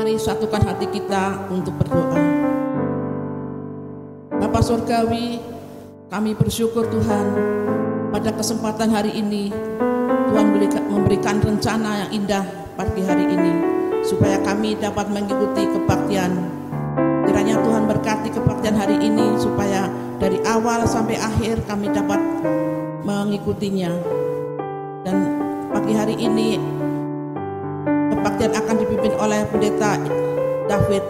Mari satukan hati kita untuk berdoa. Bapa Surgawi, kami bersyukur Tuhan pada kesempatan hari ini Tuhan memberikan rencana yang indah pagi hari ini supaya kami dapat mengikuti kebaktian. Kiranya Tuhan berkati kebaktian hari ini supaya dari awal sampai akhir kami dapat mengikutinya. Dan pagi hari ini kebaktian akan dipimpin oleh Pendeta David.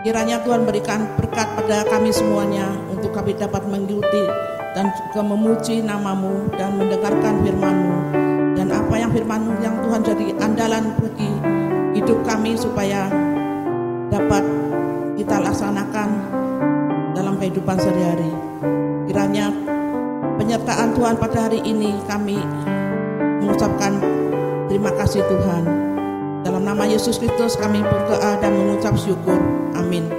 Kiranya Tuhan berikan berkat pada kami semuanya untuk kami dapat mengikuti dan juga memuji nama-Mu dan mendengarkan firman-Mu. Dan apa yang firman-Mu yang Tuhan jadi andalan bagi hidup kami supaya dapat kita laksanakan dalam kehidupan sehari-hari. Kiranya penyertaan Tuhan pada hari ini kami mengucapkan terima kasih Tuhan. Dalam nama Yesus Kristus kami berdoa dan mengucap syukur. Amin.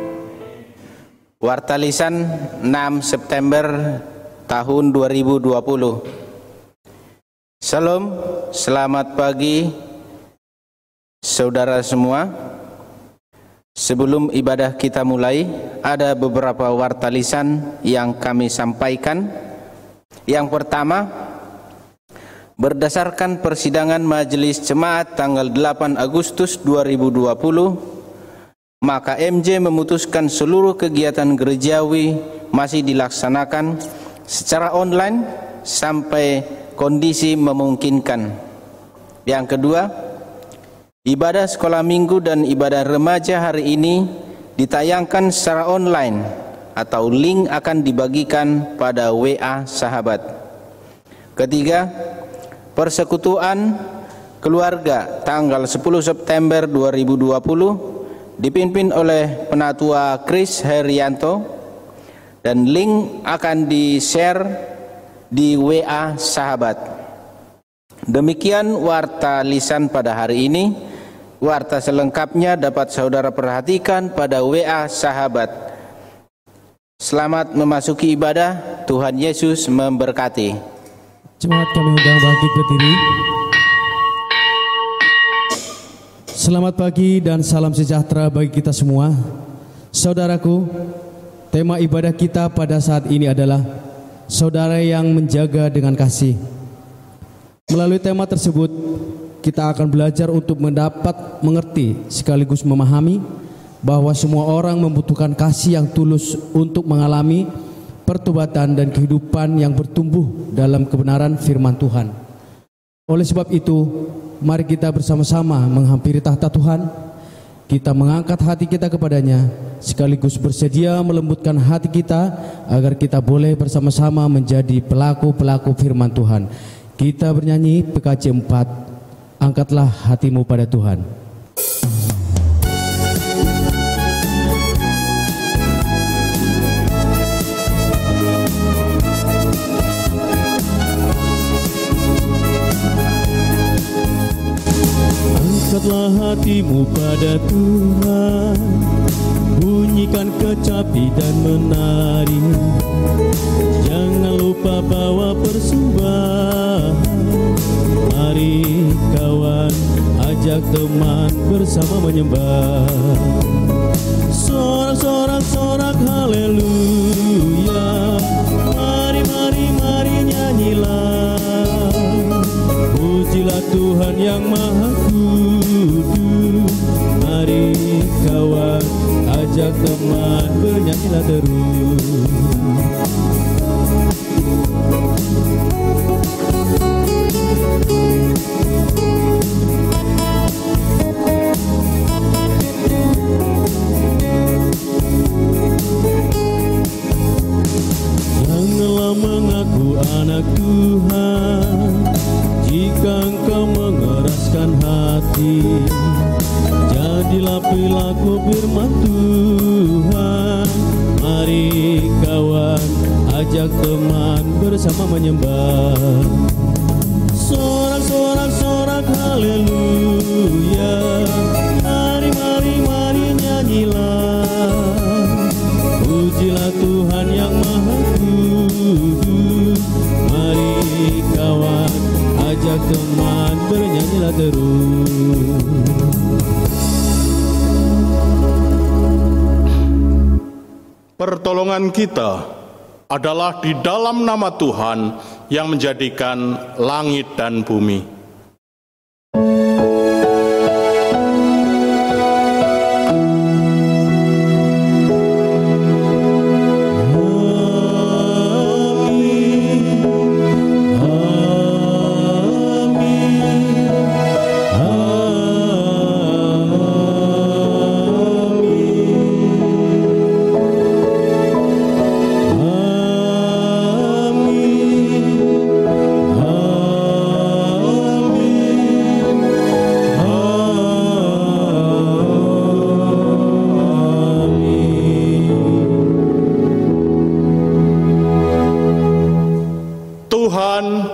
Warta Lisan 6 September tahun 2020. Salam, selamat pagi saudara semua. Sebelum ibadah kita mulai, ada beberapa warta lisan yang kami sampaikan. Yang pertama, berdasarkan persidangan Majelis Jemaat tanggal 8 Agustus 2020, maka MJ memutuskan seluruh kegiatan gerejawi masih dilaksanakan secara online sampai kondisi memungkinkan. Yang kedua, ibadah sekolah minggu dan ibadah remaja hari ini ditayangkan secara online atau link akan dibagikan pada WA sahabat. Ketiga, persekutuan keluarga tanggal 10 September 2020 dipimpin oleh Penatua Chris Herianto dan link akan di-share di WA sahabat. Demikian warta lisan pada hari ini. Warta selengkapnya dapat saudara perhatikan pada WA sahabat. Selamat memasuki ibadah. Tuhan Yesus memberkati. Jemaat kami undang bangkit berdiri. Selamat pagi dan salam sejahtera bagi kita semua. Saudaraku, tema ibadah kita pada saat ini adalah saudara yang menjaga dengan kasih. Melalui tema tersebut, kita akan belajar untuk mendapat mengerti sekaligus memahami bahwa semua orang membutuhkan kasih yang tulus untuk mengalami pertobatan dan kehidupan yang bertumbuh dalam kebenaran firman Tuhan. Oleh sebab itu, mari kita bersama-sama menghampiri tahta Tuhan. Kita mengangkat hati kita kepadanya, sekaligus bersedia melembutkan hati kita agar kita boleh bersama-sama menjadi pelaku-pelaku firman Tuhan. Kita bernyanyi PKJ 4, angkatlah hatimu pada Tuhan. Angkatlah hatimu pada Tuhan, bunyikan kecapi dan menari. Jangan lupa bawa persembahan. Mari kawan, ajak teman bersama menyembah. Sorak-sorak haleluya. Mari, mari, mari nyanyilah. Pujilah Tuhan yang Maha Kudus. Mari kawan, ajak teman bernyanyilah terus. Janganlah mengaku anak Tuhan jika engkau mengeraskan hati. Jadilah pelaku firman Tuhan. Mari kawan, ajak teman bersama menyembah. Sorak-sorak haleluya. Mari, mari, mari nyanyilah. Pujilah Tuhan yang Maha Kudus. Mari kawan, ajak teman bernyanyilah terus. pertolongan kita adalah di dalam nama Tuhan yang menjadikan langit dan bumi.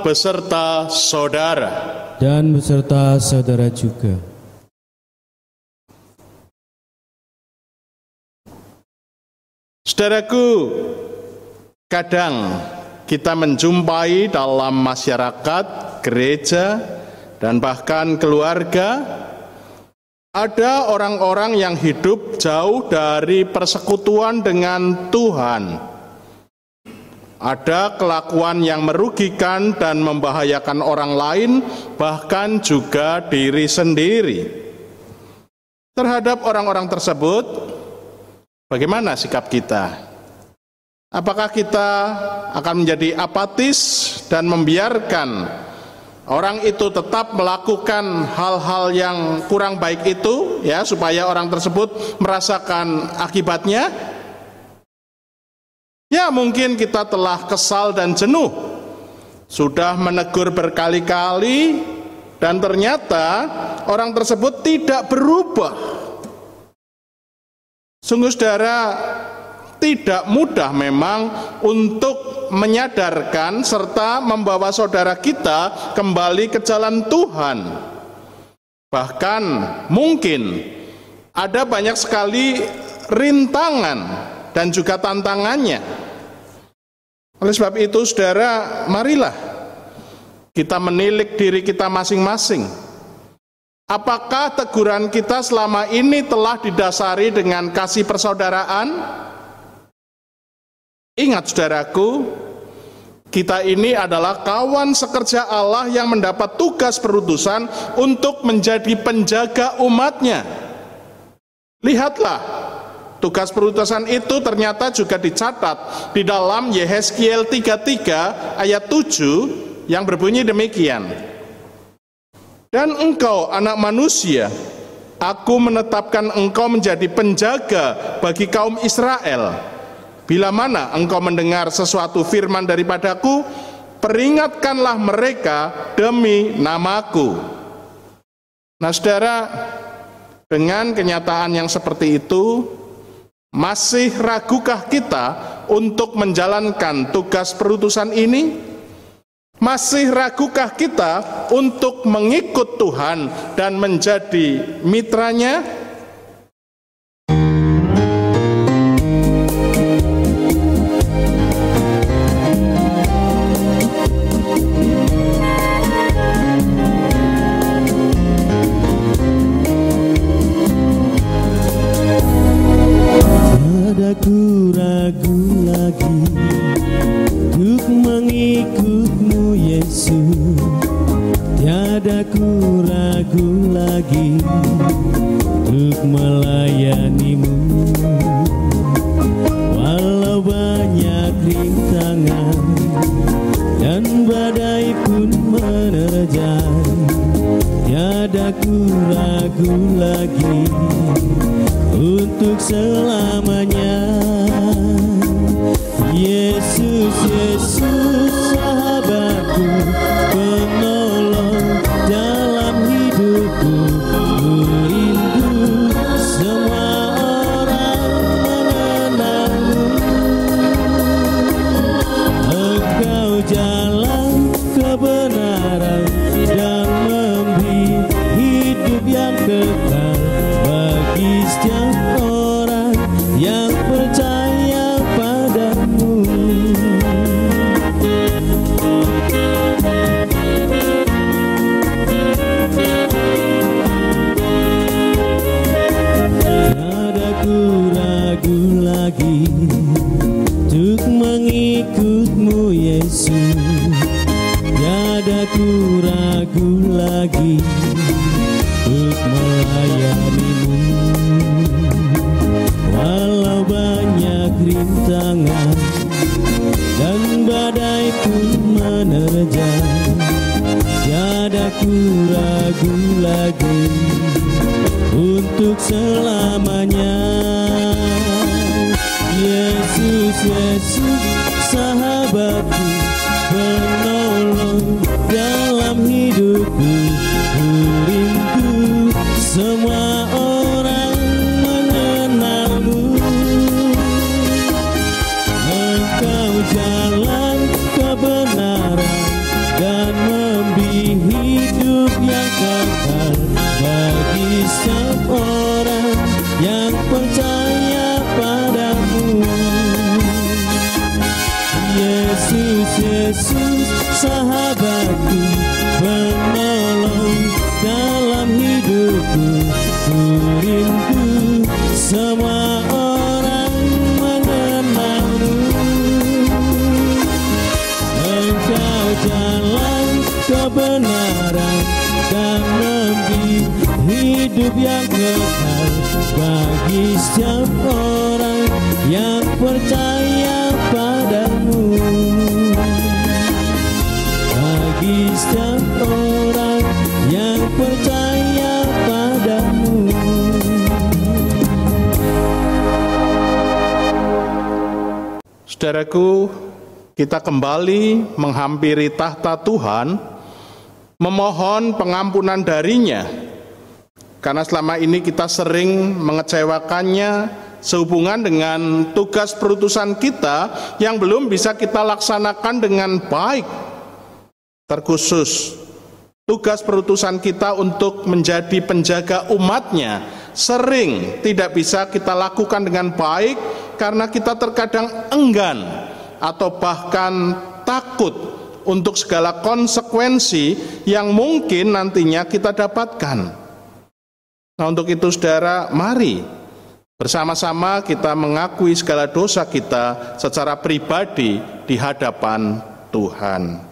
Beserta saudara dan beserta saudara juga. Saudaraku, kadang kita menjumpai dalam masyarakat, gereja, dan bahkan keluarga, ada orang-orang yang hidup jauh dari persekutuan dengan Tuhan. Ada kelakuan yang merugikan dan membahayakan orang lain, bahkan juga diri sendiri. Terhadap orang-orang tersebut, bagaimana sikap kita? Apakah kita akan menjadi apatis dan membiarkan orang itu tetap melakukan hal-hal yang kurang baik itu, ya, supaya orang tersebut merasakan akibatnya? Ya, mungkin kita telah kesal dan jenuh, sudah menegur berkali-kali, dan ternyata orang tersebut tidak berubah. Sungguh saudara, tidak mudah memang untuk menyadarkan serta membawa saudara kita kembali ke jalan Tuhan. Bahkan mungkin ada banyak sekali rintangan dan juga tantangannya. Oleh sebab itu, saudara, marilah kita menilik diri kita masing-masing. Apakah teguran kita selama ini telah didasari dengan kasih persaudaraan? Ingat, saudaraku, kita ini adalah kawan sekerja Allah yang mendapat tugas perutusan untuk menjadi penjaga umatnya. Lihatlah, tugas perutusan itu ternyata juga dicatat di dalam Yehezkiel 33 ayat 7 yang berbunyi demikian. Dan engkau, anak manusia, aku menetapkan engkau menjadi penjaga bagi kaum Israel. Bila mana engkau mendengar sesuatu firman daripadaku, peringatkanlah mereka demi namaku. Nah, saudara, dengan kenyataan yang seperti itu, masih ragukah kita untuk menjalankan tugas perutusan ini? Masih ragukah kita untuk mengikut Tuhan dan menjadi mitranya? Aku ragu lagi untuk mengikutmu Yesus. Tiada ku ragu lagi untuk melayanimu. Walau banyak rintangan dan badai pun menerjang, tiada ku ragu lagi untuk selamanya. Yesus, Yesus, sahabatku, penolong dalam hidupku. Ku rindu semua orang mengenalmu. Engkau jalan kebenaran dan memberi hidup yang kekal bagi setiap orang yang percaya padamu. ku ragu lagi untuk melayanimu. Walau banyak rintangan dan badai pun menerjang, tiada ku ragu lagi untuk selamanya. Yesus, Yesus, sahabatku, penolong dalam hidupku. Ku rindu semua orang mengenalmu. Engkau jalan kebenaran dan memberi hidup yang kekal bagi setiap orang yang percaya padamu. Yesus, Yesus, sahabatku, penolong dalam hidupku. Ku rindu semua orang mengenalmu. Engkau jalan kebenaran dan memberi hidup yang kekal bagi setiap orang yang percaya padamu. Bagi setiap orang yang percaya padamu. Saudaraku, kita kembali menghampiri tahta Tuhan, memohon pengampunan darinya, karena selama ini kita sering mengecewakannya sehubungan dengan tugas perutusan kita yang belum bisa kita laksanakan dengan baik. Terkhusus tugas perutusan kita untuk menjadi penjaga umatnya sering tidak bisa kita lakukan dengan baik karena kita terkadang enggan atau bahkan takut untuk segala konsekuensi yang mungkin nantinya kita dapatkan. Nah, untuk itu saudara, mari bersama-sama kita mengakui segala dosa kita secara pribadi di hadapan Tuhan.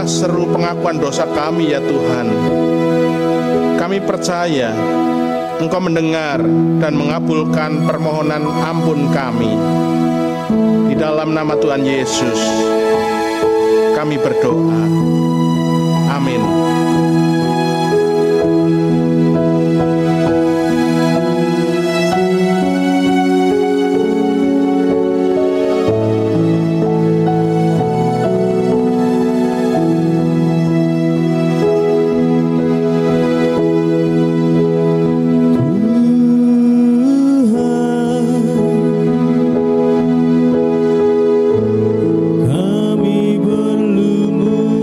Seru pengakuan dosa kami ya Tuhan. Kami percaya Engkau mendengar dan mengabulkan permohonan ampun kami. Di dalam nama Tuhan Yesus kami berdoa. Amin. Kami berlumur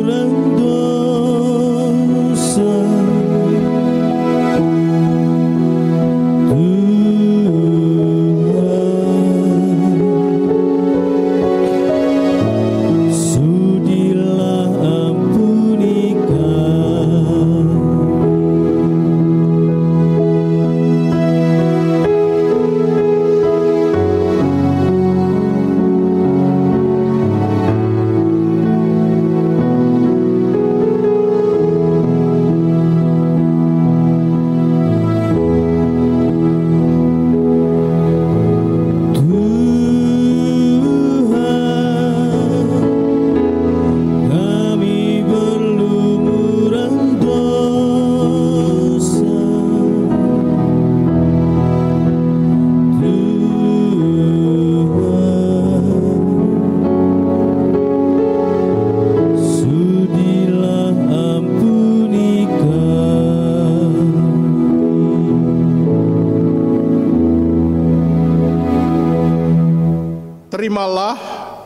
Terimalah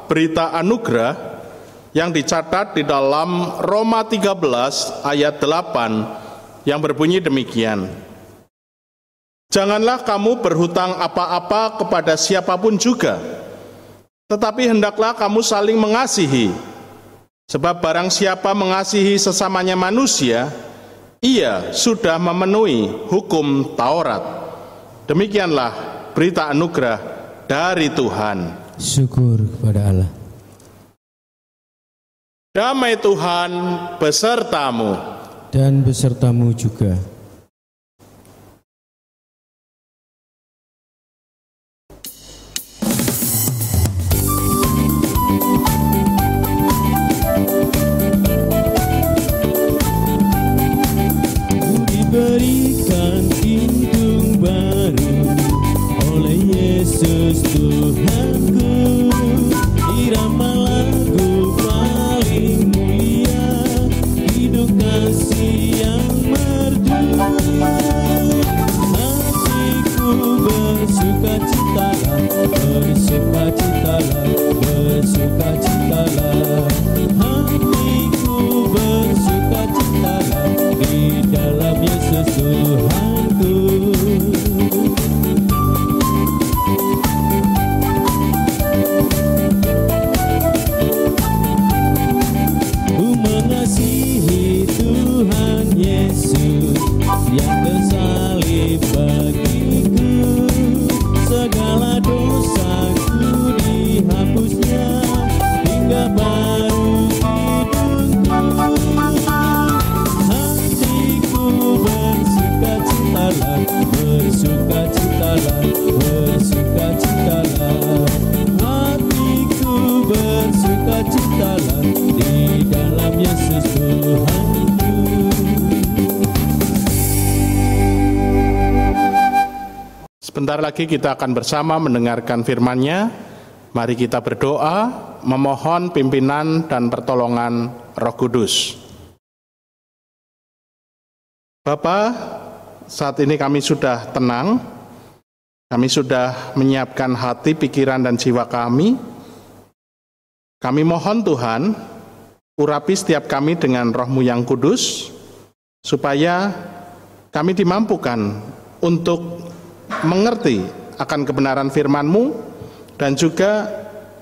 berita anugerah yang dicatat di dalam Roma 13 ayat 8 yang berbunyi demikian. Janganlah kamu berhutang apa-apa kepada siapapun juga, tetapi hendaklah kamu saling mengasihi. Sebab barang siapa mengasihi sesamanya manusia, ia sudah memenuhi hukum Taurat. Demikianlah berita anugerah dari Tuhan. Syukur kepada Allah. Damai Tuhan besertamu. Dan besertamu juga. Diberikan pintu baru oleh Yesus Tuhanku, irama lagu paling mulia, hidup kasih yang merdu. Hatiku bersukacitalah, bersukacitalah, bersukacitalah. Hatiku bersukacitalah di dalam Yesus Tuhanku. Mengasihi Tuhan Yesus yang tersalib bagiku, segala dosaku dihapusnya hingga baru hidupku. Hatiku bersukacitalah, bersukacitalah, bersukacitalah. Hatiku bersukacitalah di dalam Yesus Tuhanku. Sebentar lagi kita akan bersama mendengarkan firman-Nya. Mari kita berdoa, memohon pimpinan dan pertolongan Roh Kudus. Bapa, saat ini kami sudah tenang, kami sudah menyiapkan hati, pikiran, dan jiwa kami. Kami mohon Tuhan, urapi setiap kami dengan Roh-Mu yang kudus, supaya kami dimampukan untuk mengerti akan kebenaran firman-Mu, dan juga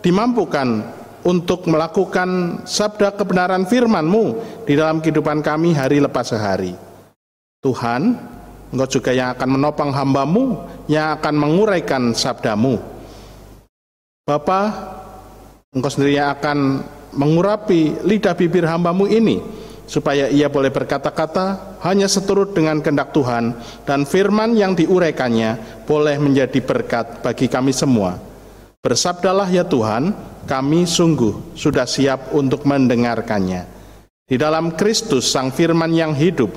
dimampukan untuk melakukan sabda kebenaran firman-Mu di dalam kehidupan kami hari lepas hari. Tuhan, Engkau juga yang akan menopang hamba-Mu, yang akan menguraikan sabda-Mu. Bapa, Engkau sendiri yang akan mengurapi lidah bibir hamba-Mu ini, supaya ia boleh berkata-kata hanya seturut dengan kehendak Tuhan, dan firman yang diuraikannya boleh menjadi berkat bagi kami semua. Bersabdalah ya Tuhan, kami sungguh sudah siap untuk mendengarkannya. Di dalam Kristus Sang Firman yang hidup,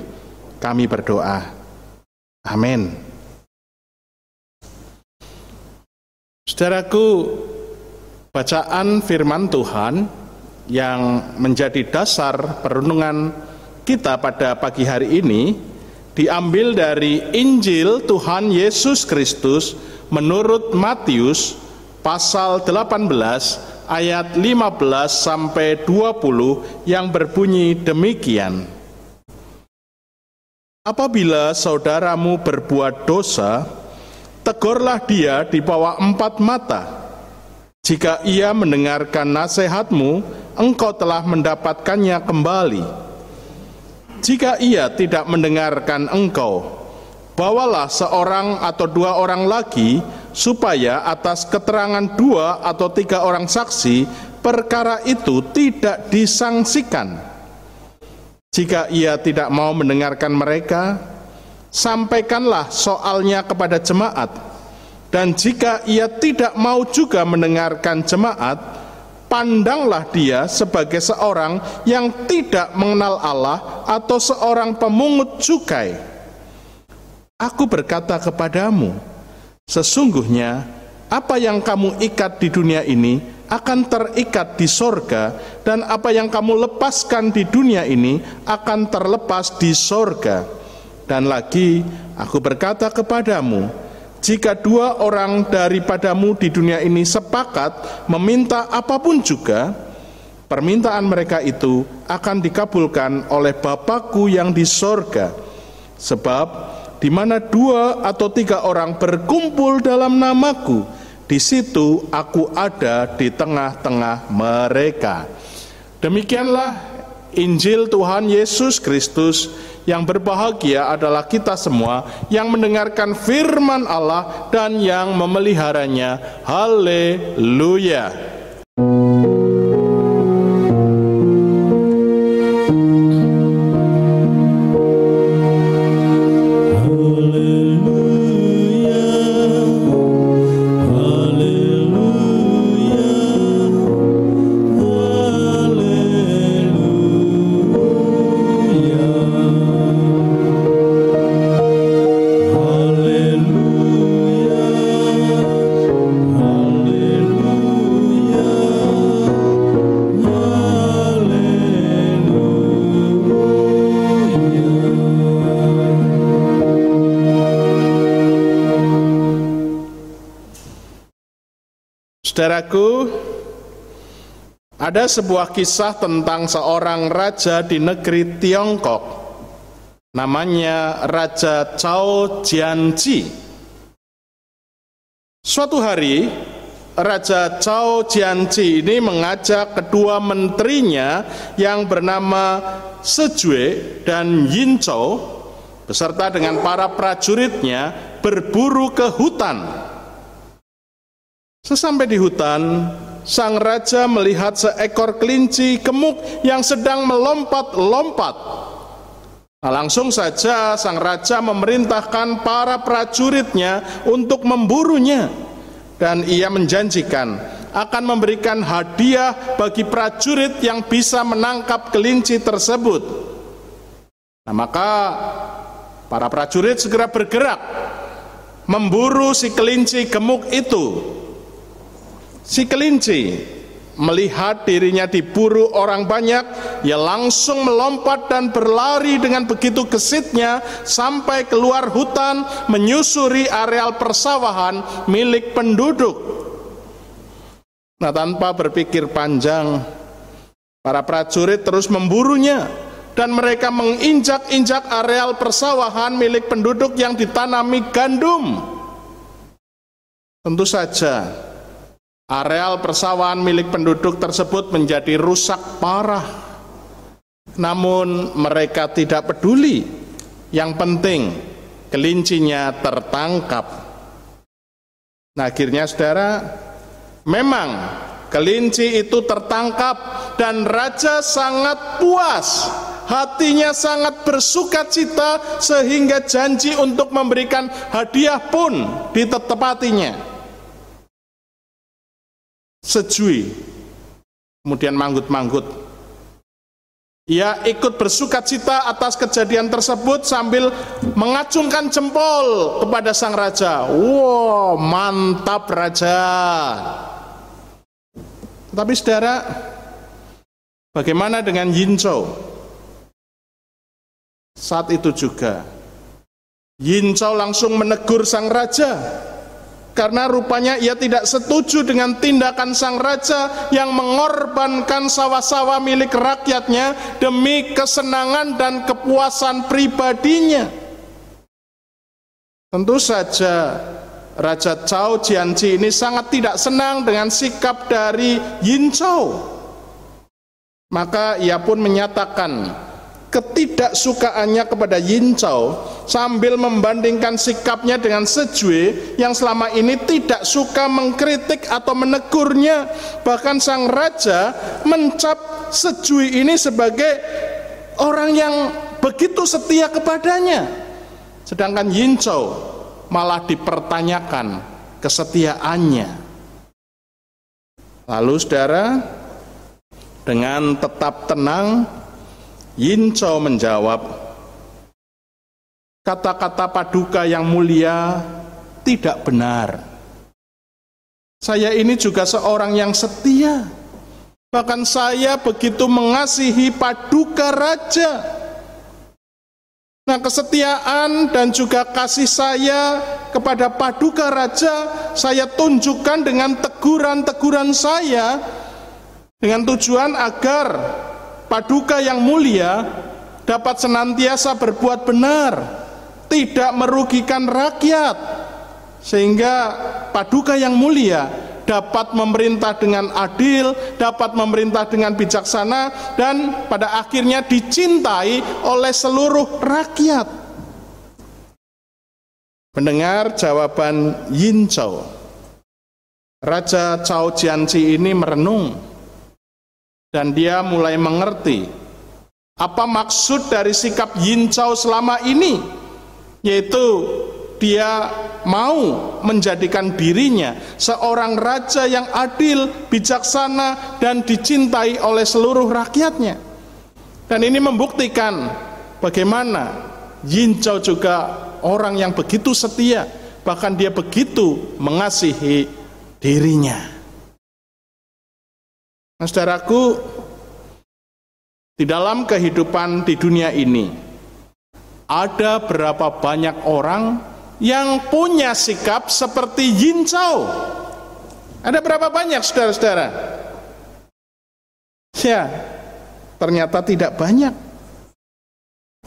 kami berdoa. Amin. Saudaraku, bacaan firman Tuhan yang menjadi dasar perenungan kita pada pagi hari ini diambil dari Injil Tuhan Yesus Kristus menurut Matius pasal 18 ayat 15 sampai 20 yang berbunyi demikian. Apabila saudaramu berbuat dosa, tegurlah dia di bawah 4 mata. Jika ia mendengarkan nasihatmu, engkau telah mendapatkannya kembali. Jika ia tidak mendengarkan engkau, bawalah seorang atau 2 orang lagi, supaya atas keterangan 2 atau 3 orang saksi, perkara itu tidak disangsikan. Jika ia tidak mau mendengarkan mereka, sampaikanlah soalnya kepada jemaat. Dan jika ia tidak mau juga mendengarkan jemaat, pandanglah dia sebagai seorang yang tidak mengenal Allah atau seorang pemungut cukai. Aku berkata kepadamu, sesungguhnya apa yang kamu ikat di dunia ini akan terikat di sorga, dan apa yang kamu lepaskan di dunia ini akan terlepas di sorga. Dan lagi aku berkata kepadamu, jika 2 orang daripadamu di dunia ini sepakat meminta apapun juga, permintaan mereka itu akan dikabulkan oleh Bapa-Ku yang di sorga. Sebab di mana 2 atau 3 orang berkumpul dalam nama-Ku, di situ Aku ada di tengah-tengah mereka. Demikianlah Injil Tuhan Yesus Kristus. Yang berbahagia adalah kita semua yang mendengarkan firman Allah dan yang memeliharanya. Haleluya. Saudaraku, ada sebuah kisah tentang seorang raja di negeri Tiongkok. Namanya Raja Cao Jianji. Suatu hari, Raja Cao Jianji ini mengajak kedua menterinya yang bernama Sejue dan Yin Zhou beserta dengan para prajuritnya berburu ke hutan. Sesampai di hutan, sang raja melihat seekor kelinci gemuk yang sedang melompat-lompat. Nah, langsung saja sang raja memerintahkan para prajuritnya untuk memburunya. Dan ia menjanjikan akan memberikan hadiah bagi prajurit yang bisa menangkap kelinci tersebut. Nah, maka para prajurit segera bergerak memburu si kelinci gemuk itu. Si kelinci melihat dirinya diburu orang banyak, ia langsung melompat dan berlari dengan begitu gesitnya sampai keluar hutan, menyusuri areal persawahan milik penduduk. Nah, tanpa berpikir panjang, para prajurit terus memburunya dan mereka menginjak-injak areal persawahan milik penduduk yang ditanami gandum. Tentu saja areal persawahan milik penduduk tersebut menjadi rusak parah. Namun mereka tidak peduli. Yang penting kelincinya tertangkap. Nah, akhirnya saudara, memang kelinci itu tertangkap dan raja sangat puas. Hatinya sangat bersukacita sehingga janji untuk memberikan hadiah pun ditepatinya. Sejui kemudian manggut-manggut. Ia ikut bersukacita atas kejadian tersebut sambil mengacungkan jempol kepada sang raja. Wow, mantap raja. Tapi saudara, bagaimana dengan Yin Zhou? Saat itu juga Yin Zhou langsung menegur sang raja. Karena rupanya ia tidak setuju dengan tindakan sang raja yang mengorbankan sawah-sawah milik rakyatnya demi kesenangan dan kepuasan pribadinya. Tentu saja Raja Cao Jianji ini sangat tidak senang dengan sikap dari Yin Zhou. Maka ia pun menyatakan ketidaksukaannya kepada Yin Zhou sambil membandingkan sikapnya dengan Sejue yang selama ini tidak suka mengkritik atau menegurnya. Bahkan sang raja mencap Sejue ini sebagai orang yang begitu setia kepadanya, sedangkan Yin Zhou malah dipertanyakan kesetiaannya. Lalu saudara, dengan tetap tenang Yin Zhou menjawab, kata-kata Paduka yang mulia tidak benar. Saya ini juga seorang yang setia. Bahkan saya begitu mengasihi Paduka Raja. Nah, kesetiaan dan juga kasih saya kepada Paduka Raja saya tunjukkan dengan teguran-teguran saya, dengan tujuan agar Paduka yang mulia dapat senantiasa berbuat benar, tidak merugikan rakyat, sehingga Paduka yang mulia dapat memerintah dengan adil, dapat memerintah dengan bijaksana, dan pada akhirnya dicintai oleh seluruh rakyat. Mendengar jawaban Yin Zhou, Raja Cao Jianqi ini merenung, dan dia mulai mengerti apa maksud dari sikap Yin Zhou selama ini, yaitu dia mau menjadikan dirinya seorang raja yang adil, bijaksana, dan dicintai oleh seluruh rakyatnya. Dan ini membuktikan bagaimana Yin Zhou juga orang yang begitu setia, bahkan dia begitu mengasihi dirinya. Nah, saudaraku, di dalam kehidupan di dunia ini ada berapa banyak orang yang punya sikap seperti Yin Zhou? Ada berapa banyak, saudara-saudara? Ya, ternyata tidak banyak.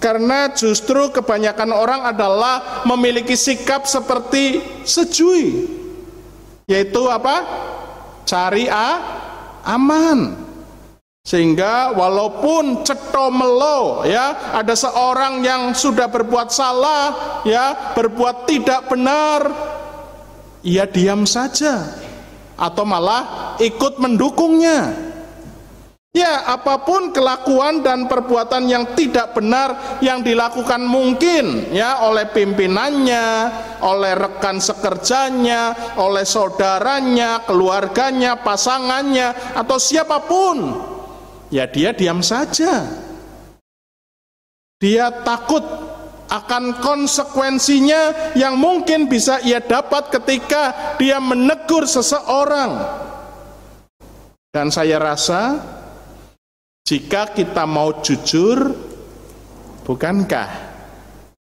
Karena justru kebanyakan orang adalah memiliki sikap seperti Sejui, yaitu apa? Cari aman. Sehingga walaupun cetho melo, ya, ada seorang yang sudah berbuat salah, ya, berbuat tidak benar, ia diam saja atau malah ikut mendukungnya. Ya, apapun kelakuan dan perbuatan yang tidak benar yang dilakukan mungkin, ya, oleh pimpinannya, oleh rekan sekerjanya, oleh saudaranya, keluarganya, pasangannya, atau siapapun, ya dia diam saja. Dia takut akan konsekuensinya yang mungkin bisa ia dapat ketika dia menegur seseorang. Dan saya rasa jika kita mau jujur, bukankah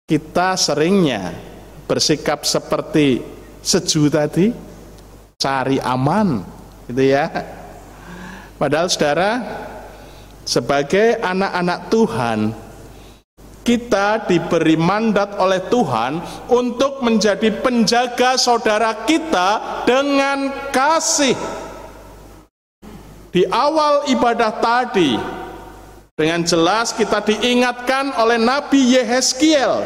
kita seringnya bersikap seperti Sejui tadi, cari aman, gitu ya. Padahal saudara, sebagai anak-anak Tuhan, kita diberi mandat oleh Tuhan untuk menjadi penjaga saudara kita dengan kasih. Di awal ibadah tadi, dengan jelas kita diingatkan oleh Nabi Yehezkiel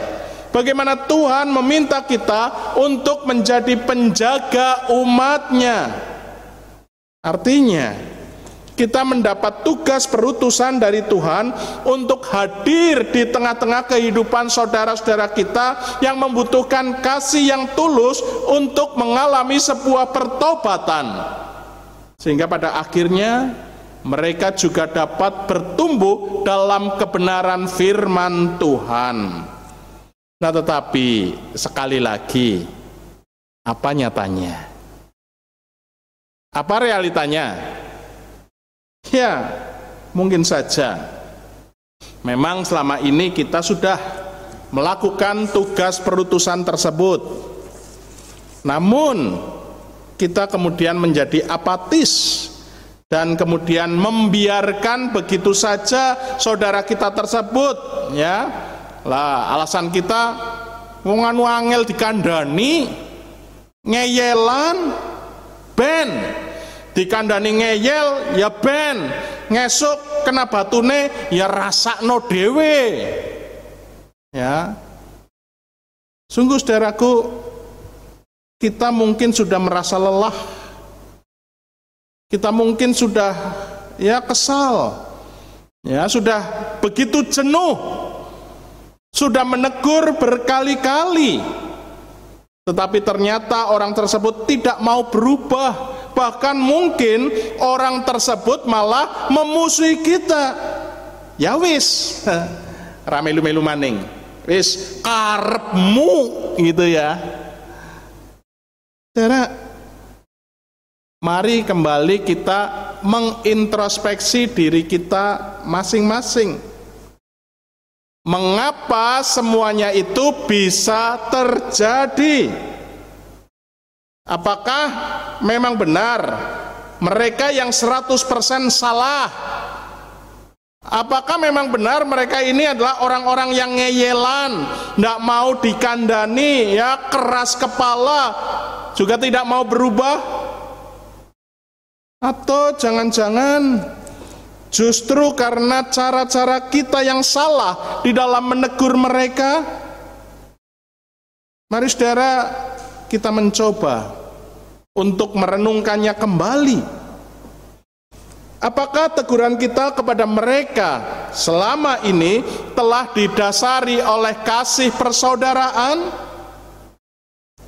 bagaimana Tuhan meminta kita untuk menjadi penjaga umatnya. Artinya, kita mendapat tugas perutusan dari Tuhan untuk hadir di tengah-tengah kehidupan saudara-saudara kita yang membutuhkan kasih yang tulus untuk mengalami sebuah pertobatan, sehingga pada akhirnya mereka juga dapat bertumbuh dalam kebenaran firman Tuhan. Nah, tetapi sekali lagi, apa nyatanya? Apa realitanya? Ya, mungkin saja memang selama ini kita sudah melakukan tugas perutusan tersebut, namun kita kemudian menjadi apatis dan kemudian membiarkan begitu saja saudara kita tersebut, ya. Lah, alasan kita wong angel dikandani, ngeyelan, ben dikandani ngeyel ya ben, ngesuk kena batune ya rasakno dhewe. Ya. Sungguh saudaraku, kita mungkin sudah merasa lelah, kita mungkin sudah ya kesal, ya sudah begitu jenuh, sudah menegur berkali-kali, tetapi ternyata orang tersebut tidak mau berubah. Bahkan mungkin orang tersebut malah memusuhi kita. Ya wis, ramelu-melu maning, wis karepmu, gitu ya. Saudara, mari kembali kita mengintrospeksi diri kita masing-masing. mengapa semuanya itu bisa terjadi? Apakah memang benar mereka yang 100% salah? Apakah memang benar mereka ini adalah orang-orang yang ngeyelan, tidak mau dikandani, ya, keras kepala, juga tidak mau berubah? Atau jangan-jangan justru karena cara-cara kita yang salah di dalam menegur mereka? Mari saudara, kita mencoba untuk merenungkannya kembali. Apakah teguran kita kepada mereka selama ini telah didasari oleh kasih persaudaraan?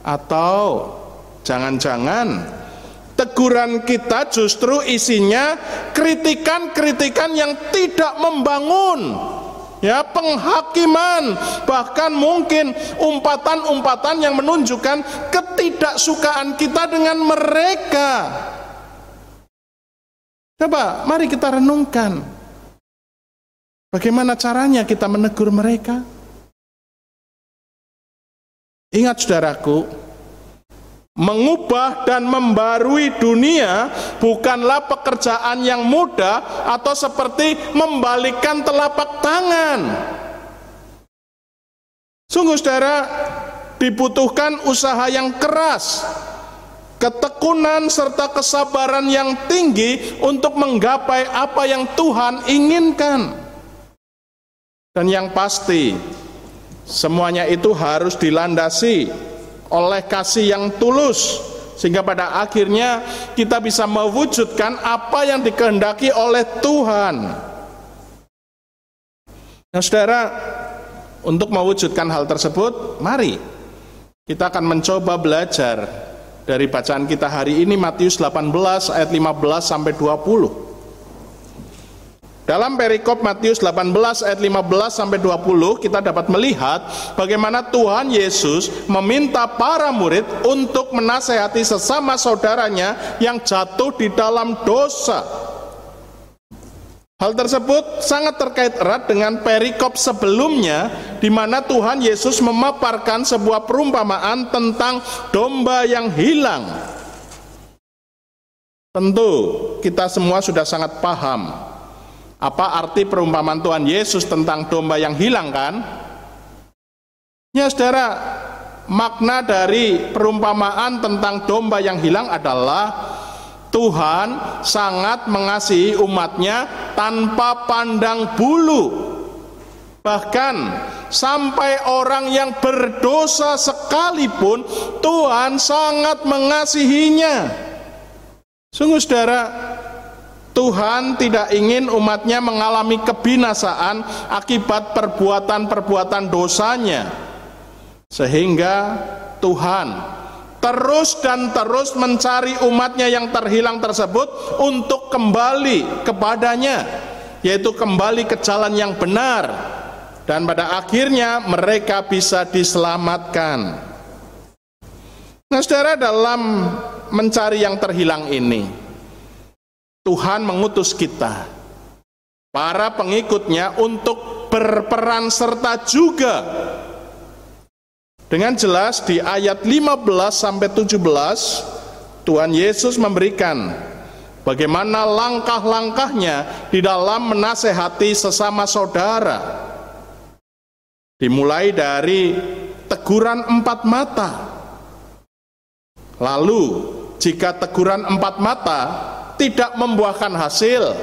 Atau jangan-jangan teguran kita justru isinya kritikan-kritikan yang tidak membangun, ya, penghakiman, bahkan mungkin umpatan-umpatan yang menunjukkan ketidaksukaan kita dengan mereka. Coba mari kita renungkan, bagaimana caranya kita menegur mereka. Ingat saudaraku, mengubah dan membarui dunia bukanlah pekerjaan yang mudah atau seperti membalikkan telapak tangan. Sungguh saudara, dibutuhkan usaha yang keras, ketekunan serta kesabaran yang tinggi untuk menggapai apa yang Tuhan inginkan. Dan yang pasti, semuanya itu harus dilandasi oleh kasih yang tulus, sehingga pada akhirnya kita bisa mewujudkan apa yang dikehendaki oleh Tuhan. Nah saudara, untuk mewujudkan hal tersebut, mari kita akan mencoba belajar dari bacaan kita hari ini, Matius 18 ayat 15 sampai 20. Dalam perikop Matius 18 ayat 15 sampai 20 kita dapat melihat bagaimana Tuhan Yesus meminta para murid untuk menasehati sesama saudaranya yang jatuh di dalam dosa. Hal tersebut sangat terkait erat dengan perikop sebelumnya, di mana Tuhan Yesus memaparkan sebuah perumpamaan tentang domba yang hilang. Tentu kita semua sudah sangat paham apa arti perumpamaan Tuhan Yesus tentang domba yang hilang, kan? Ya saudara, makna dari perumpamaan tentang domba yang hilang adalah Tuhan sangat mengasihi umatnya tanpa pandang bulu. Bahkan sampai orang yang berdosa sekalipun Tuhan sangat mengasihinya. Sungguh saudara, Tuhan tidak ingin umatnya mengalami kebinasaan akibat perbuatan-perbuatan dosanya. Sehingga Tuhan terus dan terus mencari umatnya yang terhilang tersebut untuk kembali kepadanya, yaitu kembali ke jalan yang benar, dan pada akhirnya mereka bisa diselamatkan. Nah saudara, dalam mencari yang terhilang ini, Tuhan mengutus kita, para pengikutnya, untuk berperan serta juga. Dengan jelas di ayat 15 sampai 17 Tuhan Yesus memberikan bagaimana langkah-langkahnya di dalam menasehati sesama saudara. Dimulai dari teguran 4 mata. Lalu jika teguran 4 mata tidak membuahkan hasil,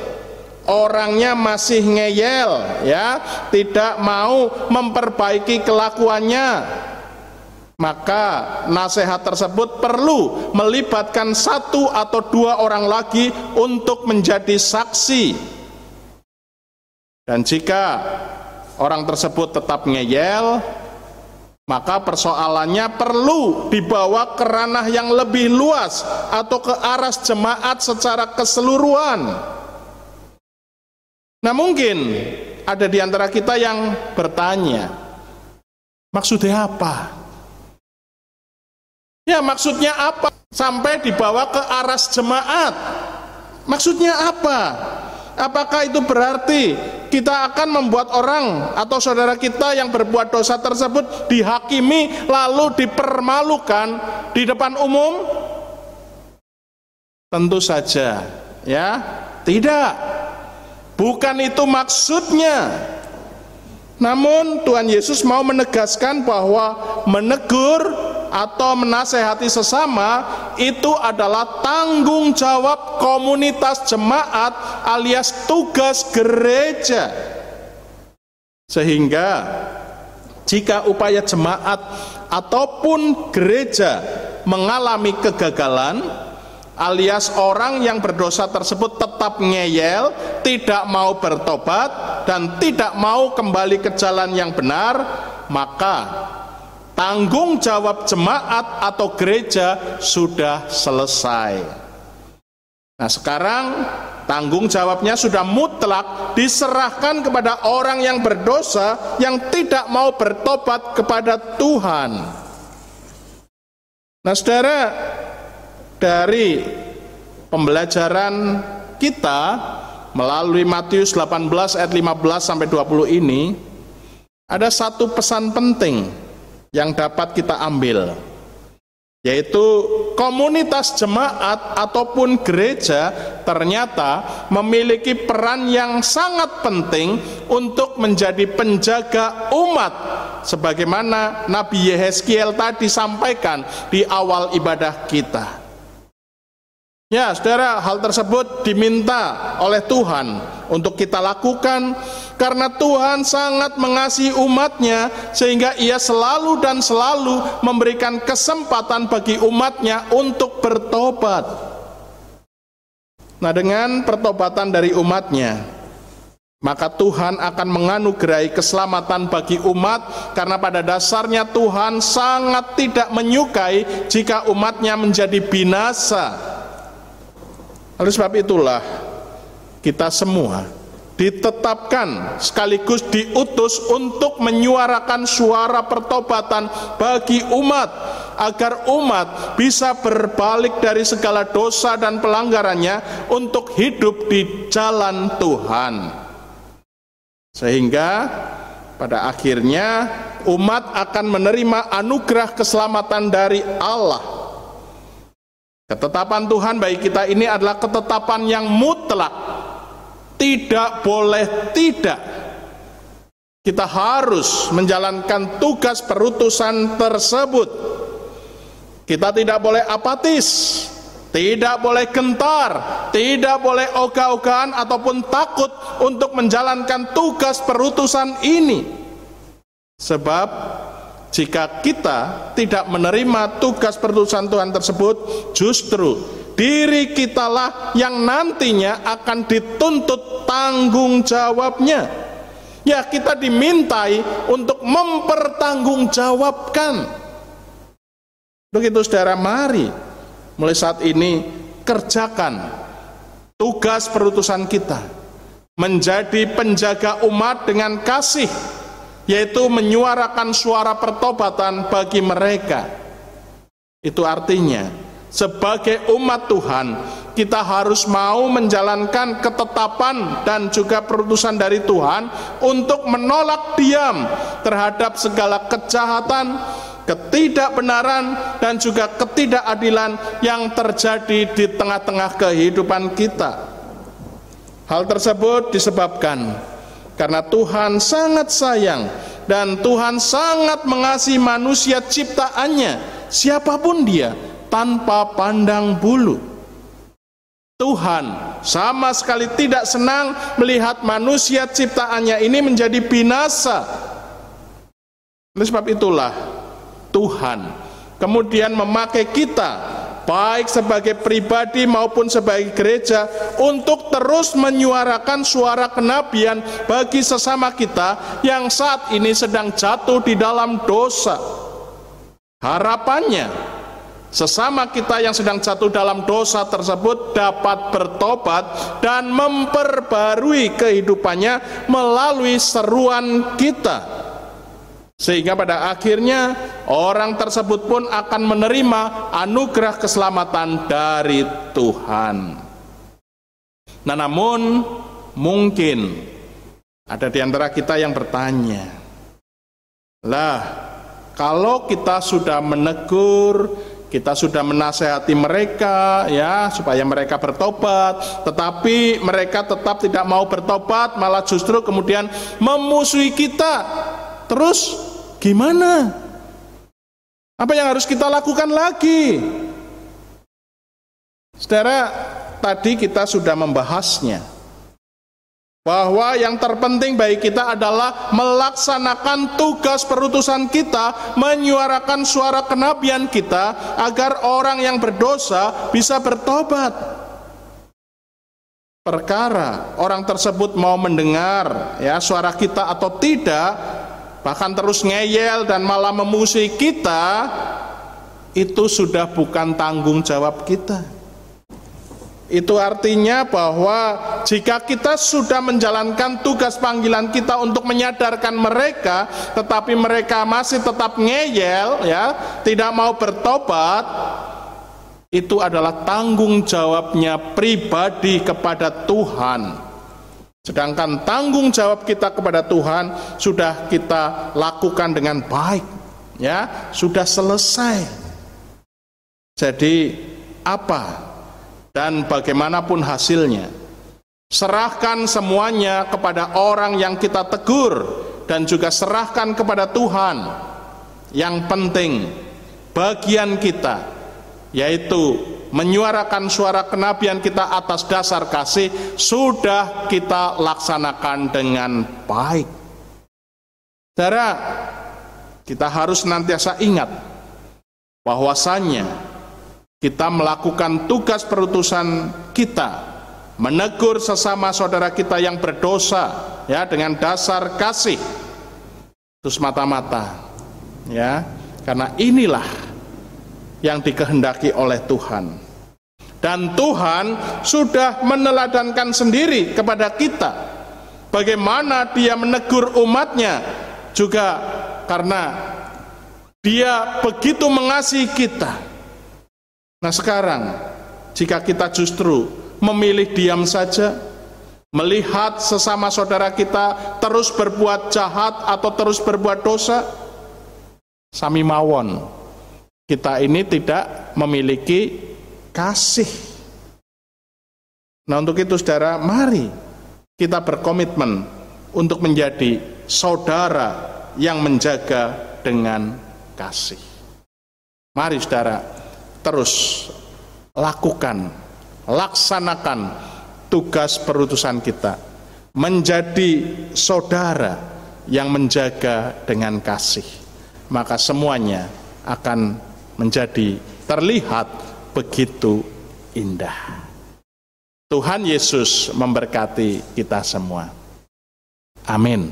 orangnya masih ngeyel, ya, tidak mau memperbaiki kelakuannya, maka nasihat tersebut perlu melibatkan 1 atau 2 orang lagi untuk menjadi saksi. Dan jika orang tersebut tetap ngeyel, maka persoalannya perlu dibawa ke ranah yang lebih luas atau ke aras jemaat secara keseluruhan. Nah mungkin ada di antara kita yang bertanya, maksudnya apa? Ya maksudnya apa sampai dibawa ke aras jemaat? Maksudnya apa? Apakah itu berarti kita akan membuat orang atau saudara kita yang berbuat dosa tersebut dihakimi lalu dipermalukan di depan umum? Tentu saja, ya, tidak. Bukan itu maksudnya. Namun Tuhan Yesus mau menegaskan bahwa menegur atau menasehati sesama itu adalah tanggung jawab komunitas jemaat alias tugas gereja. Sehingga jika upaya jemaat ataupun gereja mengalami kegagalan, alias orang yang berdosa tersebut tetap ngeyel, tidak mau bertobat dan tidak mau kembali ke jalan yang benar, maka tanggung jawab jemaat atau gereja sudah selesai. Nah, sekarang tanggung jawabnya sudah mutlak diserahkan kepada orang yang berdosa yang tidak mau bertobat kepada Tuhan. Nah, saudara, dari pembelajaran kita melalui Matius 18 ayat 15 sampai 20 ini ada satu pesan penting yang dapat kita ambil, yaitu komunitas jemaat ataupun gereja ternyata memiliki peran yang sangat penting untuk menjadi penjaga umat, sebagaimana Nabi Yehezkiel tadi sampaikan di awal ibadah kita. Ya, saudara, hal tersebut diminta oleh Tuhan untuk kita lakukan karena Tuhan sangat mengasihi umatnya, sehingga Ia selalu dan selalu memberikan kesempatan bagi umatnya untuk bertobat. Nah, dengan pertobatan dari umatnya, maka Tuhan akan menganugerahi keselamatan bagi umat, karena pada dasarnya Tuhan sangat tidak menyukai jika umatnya menjadi binasa. Oleh sebab itulah kita semua ditetapkan sekaligus diutus untuk menyuarakan suara pertobatan bagi umat, agar umat bisa berbalik dari segala dosa dan pelanggarannya untuk hidup di jalan Tuhan. Sehingga pada akhirnya umat akan menerima anugerah keselamatan dari Allah. Ketetapan Tuhan bagi kita ini adalah ketetapan yang mutlak, tidak boleh tidak. Kita harus menjalankan tugas perutusan tersebut. Kita tidak boleh apatis, tidak boleh gentar, tidak boleh ogah-ogahan ataupun takut untuk menjalankan tugas perutusan ini. Sebab jika kita tidak menerima tugas perutusan Tuhan tersebut, justru diri kitalah yang nantinya akan dituntut tanggung jawabnya. Ya, kita dimintai untuk mempertanggungjawabkan. Begitu, saudara, mari mulai saat ini kerjakan tugas perutusan kita menjadi penjaga umat dengan kasih, yaitu menyuarakan suara pertobatan bagi mereka. Itu artinya sebagai umat Tuhan kita harus mau menjalankan ketetapan dan juga perutusan dari Tuhan untuk menolak diam terhadap segala kejahatan, ketidakbenaran dan juga ketidakadilan yang terjadi di tengah-tengah kehidupan kita. Hal tersebut disebabkan karena Tuhan sangat sayang dan Tuhan sangat mengasihi manusia ciptaannya, siapapun dia, tanpa pandang bulu. Tuhan sama sekali tidak senang melihat manusia ciptaannya ini menjadi binasa. Oleh sebab itulah Tuhan kemudian memakai kita, baik sebagai pribadi maupun sebagai gereja, untuk terus menyuarakan suara kenabian bagi sesama kita yang saat ini sedang jatuh di dalam dosa. Harapannya sesama kita yang sedang jatuh dalam dosa tersebut dapat bertobat dan memperbarui kehidupannya melalui seruan kita, sehingga pada akhirnya orang tersebut pun akan menerima anugerah keselamatan dari Tuhan. Nah, namun mungkin Ada di antara kita yang bertanya, lah kalau kita sudah menegur, kita sudah menasehati mereka ya supaya mereka bertobat, tetapi mereka tetap tidak mau bertobat, malah justru kemudian memusuhi kita. Terus gimana? Apa yang harus kita lakukan lagi? Saudara, tadi kita sudah membahasnya, bahwa yang terpenting bagi kita adalah melaksanakan tugas perutusan kita, menyuarakan suara kenabian kita agar orang yang berdosa bisa bertobat. Perkara orang tersebut mau mendengar ya suara kita atau tidak, bahkan terus ngeyel dan malah memusuhi kita, itu sudah bukan tanggung jawab kita. Itu artinya bahwa jika kita sudah menjalankan tugas panggilan kita untuk menyadarkan mereka, tetapi mereka masih tetap ngeyel ya, tidak mau bertobat, itu adalah tanggung jawabnya pribadi kepada Tuhan. Sedangkan tanggung jawab kita kepada Tuhan sudah kita lakukan dengan baik ya, sudah selesai. Jadi apa dan bagaimanapun hasilnya, serahkan semuanya kepada orang yang kita tegur dan juga serahkan kepada Tuhan. Yang penting bagian kita, yaitu menyuarakan suara kenabian kita atas dasar kasih, sudah kita laksanakan dengan baik. Saudara, kita harus senantiasa ingat bahwasannya kita melakukan tugas perutusan kita, menegur sesama saudara kita yang berdosa ya dengan dasar kasih. Itu semata-mata ya, karena inilah yang dikehendaki oleh Tuhan. Dan Tuhan sudah meneladankan sendiri kepada kita bagaimana Dia menegur umatnya, juga karena Dia begitu mengasihi kita. Nah sekarang, jika kita justru memilih diam saja, melihat sesama saudara kita terus berbuat jahat atau terus berbuat dosa, sami mawon, kita ini tidak memiliki kasih. Nah untuk itu saudara, mari kita berkomitmen untuk menjadi saudara yang menjaga dengan kasih. Mari saudara, terus laksanakan tugas perutusan kita, menjadi saudara yang menjaga dengan kasih, maka semuanya akan menjadi terlihat begitu indah. Tuhan Yesus memberkati kita semua. Amin.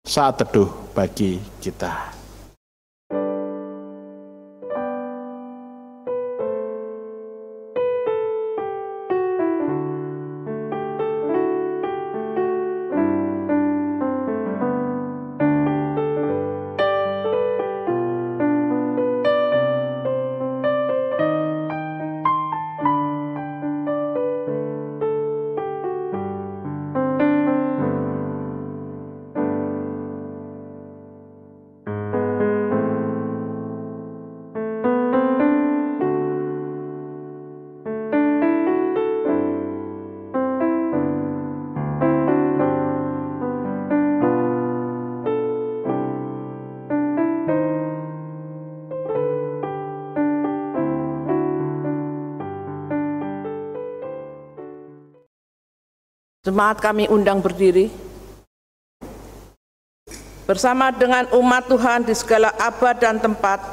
Saat teduh bagi kita. Jemaat kami undang berdiri. Bersama dengan umat Tuhan di segala abad dan tempat,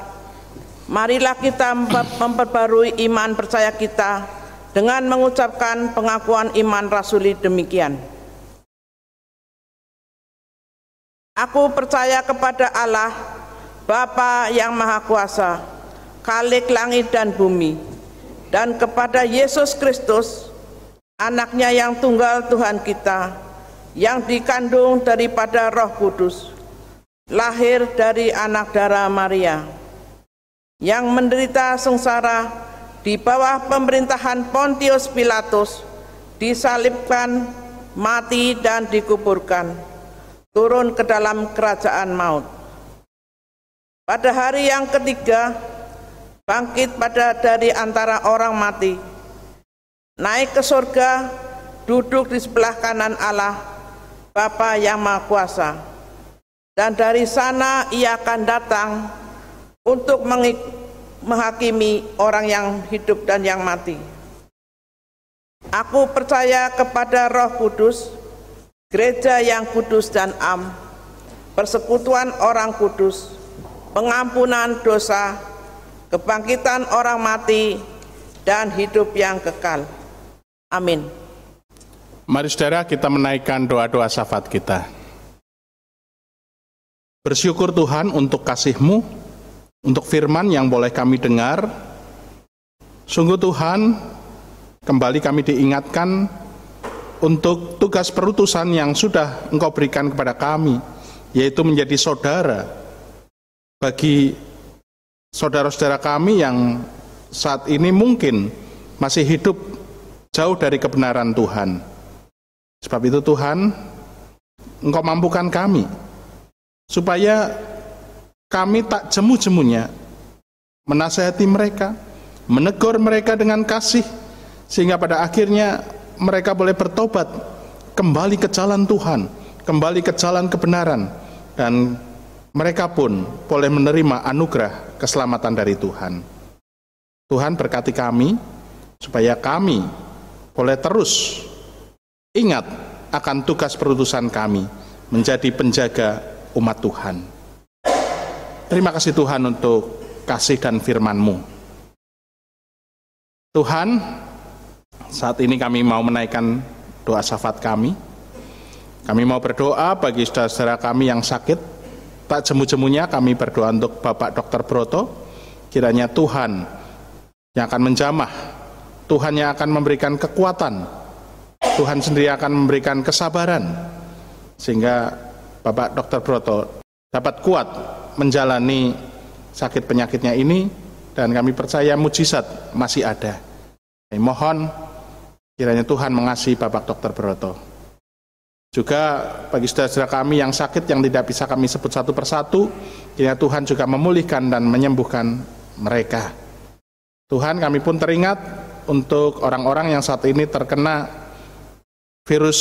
marilah kita memperbarui iman percaya kita dengan mengucapkan pengakuan iman rasuli demikian. Aku percaya kepada Allah, Bapa yang Maha Kuasa, Khalik langit dan bumi, dan kepada Yesus Kristus, Anaknya yang tunggal Tuhan kita, yang dikandung daripada Roh Kudus, lahir dari anak darah Maria, yang menderita sengsara di bawah pemerintahan Pontius Pilatus, disalibkan, mati dan dikuburkan, turun ke dalam kerajaan maut. Pada hari yang ketiga, bangkit dari antara orang mati, naik ke surga, duduk di sebelah kanan Allah, Bapa yang Maha Kuasa. Dan dari sana ia akan datang untuk menghakimi orang yang hidup dan yang mati. Aku percaya kepada Roh Kudus, gereja yang kudus dan am, persekutuan orang kudus, pengampunan dosa, kebangkitan orang mati, dan hidup yang kekal. Amin. Mari saudara, kita menaikkan doa-doa syafaat kita. Bersyukur Tuhan untuk kasih-Mu, untuk firman yang boleh kami dengar. Sungguh Tuhan, kembali kami diingatkan untuk tugas perutusan yang sudah Engkau berikan kepada kami, yaitu menjadi saudara bagi saudara-saudara kami yang saat ini mungkin masih hidup jauh dari kebenaran Tuhan. Sebab itu Tuhan, Engkau mampukan kami supaya kami tak jemu-jemunya menasihati mereka, menegur mereka dengan kasih, sehingga pada akhirnya mereka boleh bertobat, kembali ke jalan Tuhan, kembali ke jalan kebenaran, dan mereka pun boleh menerima anugerah keselamatan dari Tuhan. Tuhan berkati kami, supaya kami boleh terus ingat akan tugas perutusan kami, menjadi penjaga umat Tuhan. Terima kasih Tuhan untuk kasih dan firman-Mu. Tuhan, saat ini kami mau menaikkan doa syafaat kami. Kami mau berdoa bagi saudara-saudara kami yang sakit. Tak jemu-jemunya kami berdoa untuk Bapak Dr. Broto. Kiranya Tuhan yang akan menjamah, Tuhan yang akan memberikan kekuatan, Tuhan sendiri akan memberikan kesabaran, sehingga Bapak Dr. Broto dapat kuat menjalani sakit penyakitnya ini, dan kami percaya mujizat masih ada. Kami mohon kiranya Tuhan mengasihi Bapak Dr. Broto. Juga bagi saudara-saudara kami yang sakit yang tidak bisa kami sebut satu persatu, kiranya Tuhan juga memulihkan dan menyembuhkan mereka. Tuhan, kami pun teringat untuk orang-orang yang saat ini terkena virus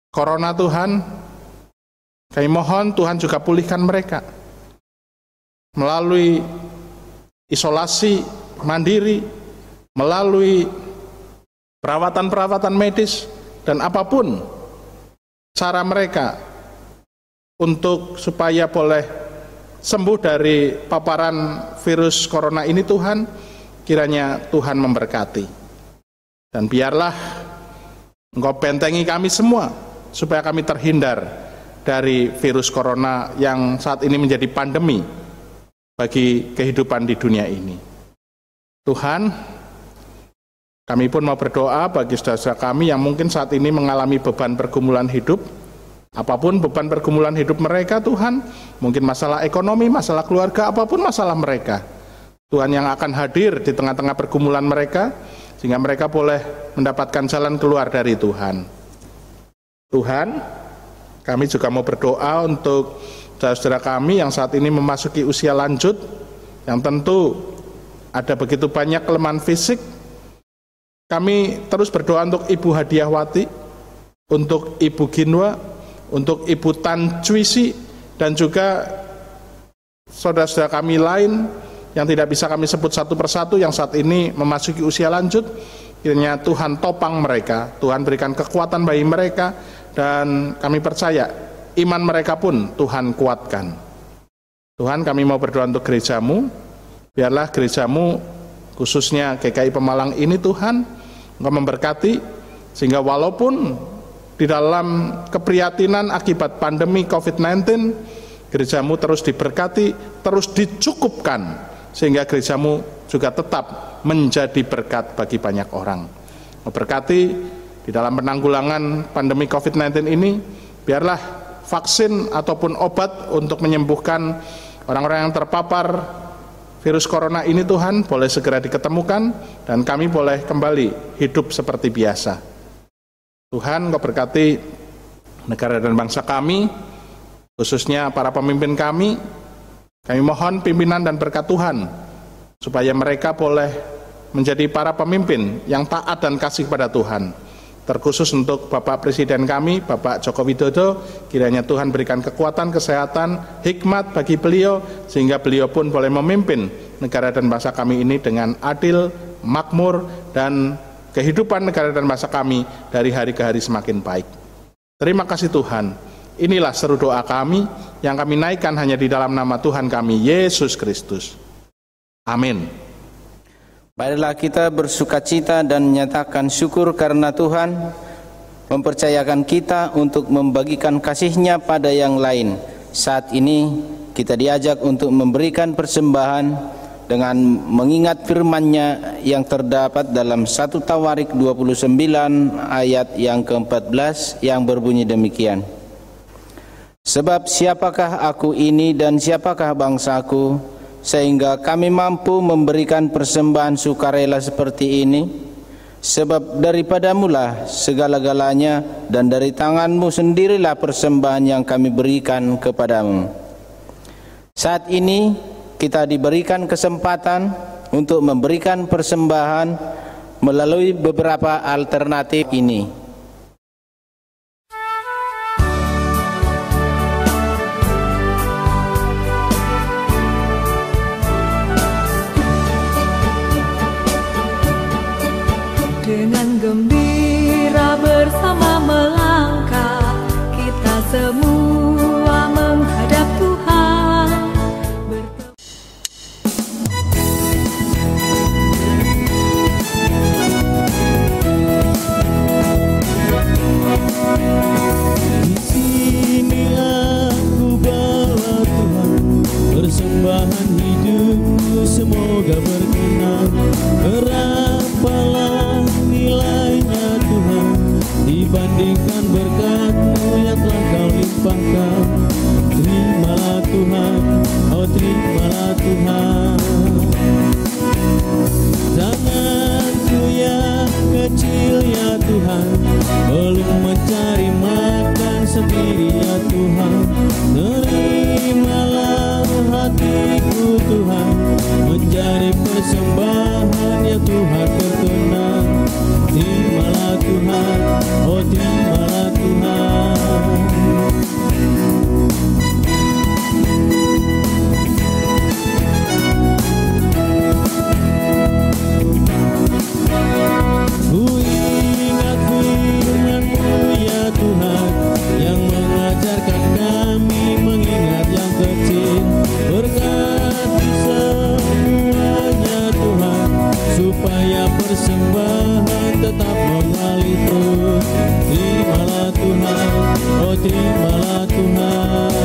corona. Tuhan, kami mohon Tuhan juga pulihkan mereka melalui isolasi mandiri, melalui perawatan-perawatan medis, dan apapun cara mereka untuk supaya boleh sembuh dari paparan virus corona ini. Tuhan, kiranya Tuhan memberkati, dan biarlah Engkau bentengi kami semua supaya kami terhindar dari virus corona yang saat ini menjadi pandemi bagi kehidupan di dunia ini. Tuhan, kami pun mau berdoa bagi saudara-saudara kami yang mungkin saat ini mengalami beban pergumulan hidup. Apapun beban pergumulan hidup mereka, Tuhan, mungkin masalah ekonomi, masalah keluarga, apapun masalah mereka, Tuhan yang akan hadir di tengah-tengah pergumulan mereka, sehingga mereka boleh mendapatkan jalan keluar dari Tuhan. Tuhan, kami juga mau berdoa untuk saudara-saudara kami yang saat ini memasuki usia lanjut, yang tentu ada begitu banyak kelemahan fisik. Kami terus berdoa untuk Ibu Hadiahwati, untuk Ibu Ginwa, untuk Ibu Tan Cuisi, dan juga saudara-saudara kami lain yang tidak bisa kami sebut satu persatu yang saat ini memasuki usia lanjut. Kiranya Tuhan topang mereka, Tuhan berikan kekuatan bagi mereka, dan kami percaya iman mereka pun Tuhan kuatkan. Tuhan, kami mau berdoa untuk gereja-Mu. Biarlah gereja-Mu, khususnya GKI Pemalang ini, Tuhan, Engkau memberkati, sehingga walaupun di dalam keprihatinan akibat pandemi COVID-19, gereja-Mu terus diberkati, terus dicukupkan, sehingga gereja-Mu juga tetap menjadi berkat bagi banyak orang. Memberkati di dalam penanggulangan pandemi COVID-19 ini, biarlah vaksin ataupun obat untuk menyembuhkan orang-orang yang terpapar virus corona ini, Tuhan, boleh segera diketemukan, dan kami boleh kembali hidup seperti biasa. Tuhan, Kau berkati negara dan bangsa kami, khususnya para pemimpin kami. Kami mohon pimpinan dan berkat Tuhan, supaya mereka boleh menjadi para pemimpin yang taat dan kasih kepada Tuhan. Terkhusus untuk Bapak Presiden kami, Bapak Joko Widodo, kiranya Tuhan berikan kekuatan, kesehatan, hikmat bagi beliau, sehingga beliau pun boleh memimpin negara dan bangsa kami ini dengan adil, makmur, dan kehidupan negara dan bangsa kami dari hari ke hari semakin baik. Terima kasih Tuhan. Inilah seru doa kami yang kami naikkan hanya di dalam nama Tuhan kami, Yesus Kristus. Amin. Marilah kita bersukacita dan menyatakan syukur karena Tuhan mempercayakan kita untuk membagikan kasih-Nya pada yang lain. Saat ini kita diajak untuk memberikan persembahan dengan mengingat firman-Nya yang terdapat dalam 1 Tawarik 29 ayat yang ke-14 yang berbunyi demikian. Sebab siapakah aku ini dan siapakah bangsaku, sehingga kami mampu memberikan persembahan sukarela seperti ini? Sebab daripadamulah segala-galanya, dan dari tanganmu sendirilah persembahan yang kami berikan kepadamu. Saat ini kita diberikan kesempatan untuk memberikan persembahan melalui beberapa alternatif ini. Dengan gembira bersama melangkah, kita semua menghadap Tuhan. Di sini aku bawa Tuhan, persembahan hidupku semoga berkenan. Berapalah nilainya Tuhan dibandingkan berkat-Mu yang telah Kau limpahkan. Terimalah Tuhan, oh terimalah Tuhan. Tanganku yang kecil ya Tuhan, belum mencari makan sendiri ya Tuhan. Terimalah hatiku Tuhan, menjadi persembahan yang Tuhan berkenan. Terimalah Tuhan, oh terimalah Tuhan. Ku ingat firman-Mu ya Tuhan, yang mengajarkan kami mengingat yang kecil. Berkati semuanya Tuhan, supaya persembahan tetap mengalir terus. Terimalah Tuhan, oh terimalah Tuhan.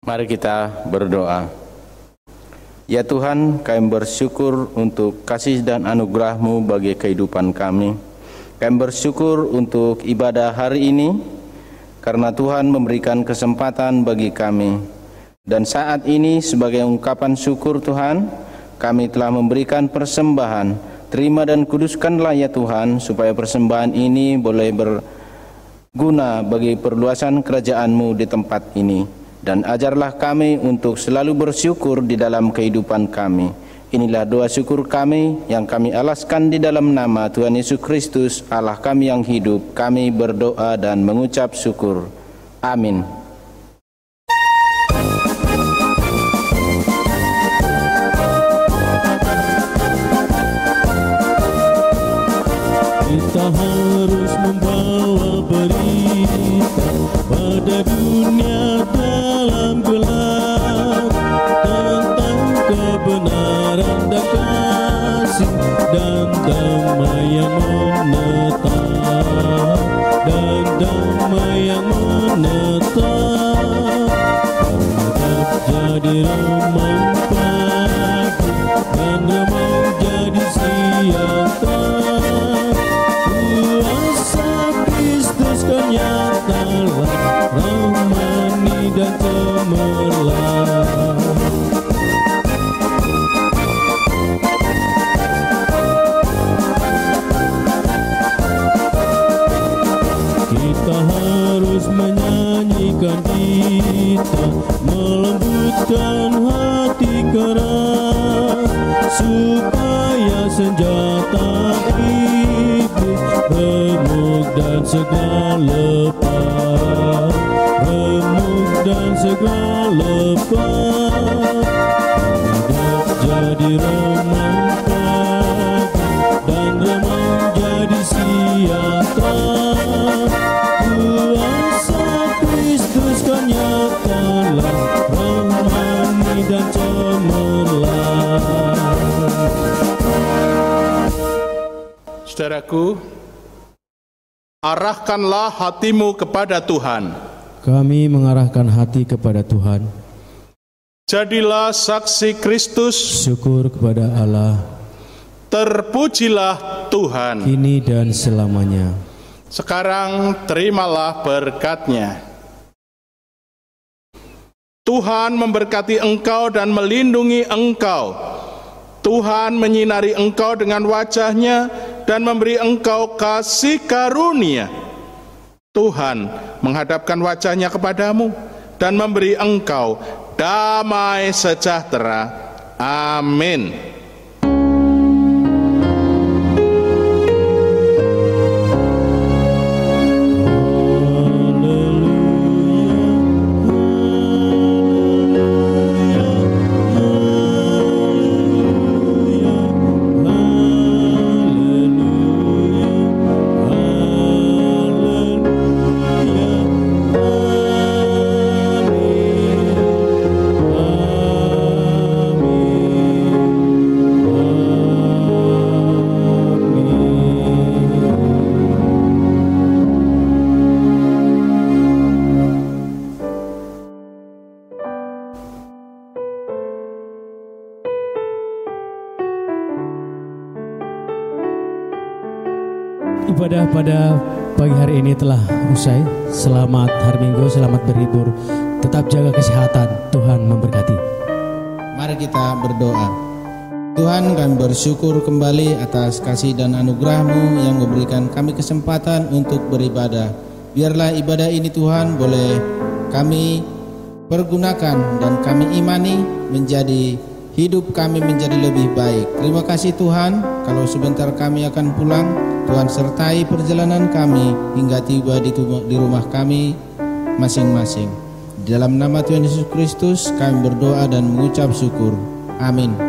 Mari kita berdoa. Ya Tuhan, kami bersyukur untuk kasih dan anugerah-Mu bagi kehidupan kami. Kami bersyukur untuk ibadah hari ini, karena Tuhan memberikan kesempatan bagi kami. Dan saat ini sebagai ungkapan syukur Tuhan, kami telah memberikan persembahan. Terima dan kuduskanlah ya Tuhan, supaya persembahan ini boleh berguna bagi perluasan kerajaan-Mu di tempat ini. Dan ajarlah kami untuk selalu bersyukur di dalam kehidupan kami. Inilah doa syukur kami yang kami alaskan di dalam nama Tuhan Yesus Kristus, Allah kami yang hidup. Kami berdoa dan mengucap syukur. Amin. Kita harus membawa berita pada dunia dalam gelap, tentang kebenaran dan kasih dan damai yang menetap, dan damai yang menetap. Hadap jadi remang pagi dan remang jadi siang terang. Kuasa Kristus kan nyatalah, rahmani dan cemerlang. tak harus menyanyikan kita, melembutkan hati keras, supaya senjata iblis remuk dan segera lepas, remuk dan segera lepas. Hidup jadi remang pagi dan remang jadi siang. Kuasa Kristus kan nyatalah, rohani dan cemerlang. Saudaraku, arahkanlah hatimu kepada Tuhan. Kami mengarahkan hati kepada Tuhan. Jadilah saksi Kristus. Syukur kepada Allah. Terpujilah Tuhan. Kini dan selamanya. Sekarang terimalah berkat-Nya. Tuhan memberkati engkau dan melindungi engkau. Tuhan menyinari engkau dengan wajah-Nya dan memberi engkau kasih karunia. Tuhan menghadapkan wajah-Nya kepadamu dan memberi engkau damai sejahtera. Amin. Ibadah pada pagi hari ini telah usai. Selamat hari Minggu, selamat berlibur. Tetap jaga kesehatan, Tuhan memberkati. Mari kita berdoa. Tuhan, kami bersyukur kembali atas kasih dan anugerah-Mu yang memberikan kami kesempatan untuk beribadah. Biarlah ibadah ini Tuhan boleh kami pergunakan dan kami imani menjadi hidup kami menjadi lebih baik. Terima kasih Tuhan, kalau sebentar kami akan pulang, Tuhan sertai perjalanan kami hingga tiba di rumah kami masing-masing. Di dalam nama Tuhan Yesus Kristus kami berdoa dan mengucap syukur. Amin.